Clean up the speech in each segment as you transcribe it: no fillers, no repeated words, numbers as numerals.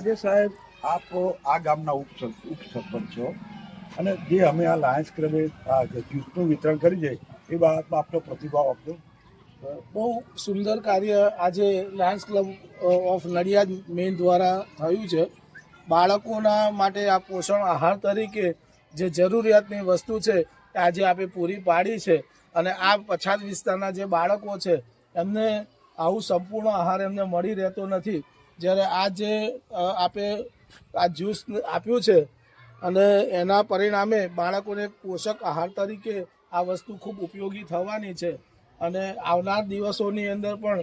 આજે સાહેબ આપ આ ગામના ઉપસરપંચ છો અને જે અમે આ લાયન્સ ક્લબે આ જ્યુસનું વિતરણ કરી છે એ બાબતમાં આપનો પ્રતિભાવ આપજો. બહુ સુંદર કાર્ય આજે Lions Club of Nadiad Main દ્વારા થયું છે. બાળકોના માટે આ પોષણ આહાર તરીકે જે જરૂરિયાતની વસ્તુ છે એ આજે આપણે પૂરી પાડી છે અને આ પછાત વિસ્તારના જે બાળકો છે એમને આવું સંપૂર્ણ આહાર એમને મળી રહેતો નથી. જ્યારે આ જે આપે આ જ્યુસ આપ્યું છે અને એના પરિણામે બાળકોને પોષક આહાર તરીકે આ વસ્તુ ખૂબ ઉપયોગી થવાની છે અને આવનાર દિવસોની અંદર પણ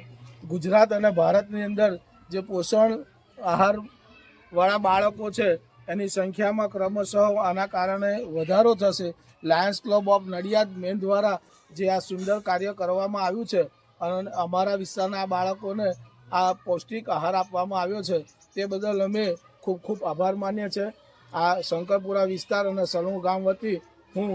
ગુજરાત અને ભારતની અંદર જે પોષણ આહારવાળા બાળકો છે એની સંખ્યામાં ક્રમશઃ આના કારણે વધારો થશે. Lions Club of Nadiad Main દ્વારા જે આ સુંદર કાર્ય કરવામાં આવ્યું છે અને અમારા વિસ્તારના બાળકોને આ પૌષ્ટિક આહાર આપવામાં આવ્યો છે તે બદલ અમે ખૂબ ખૂબ આભાર માનીએ છીએ. આ શંકરપુરા વિસ્તાર અને સલણું ગામ વતી હું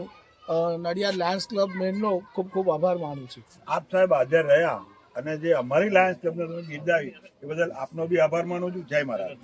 નડિયાદ લાયન્સ ક્લબ મેનનો ખૂબ ખૂબ આભાર માનું છું. આપ સાહેબ હાજર રહ્યા અને જે અમારી લાયન્સ ક્લબને તમે બિરદાવી એ બદલ આપનો બી આભાર માનું છું. જય મહારાજ.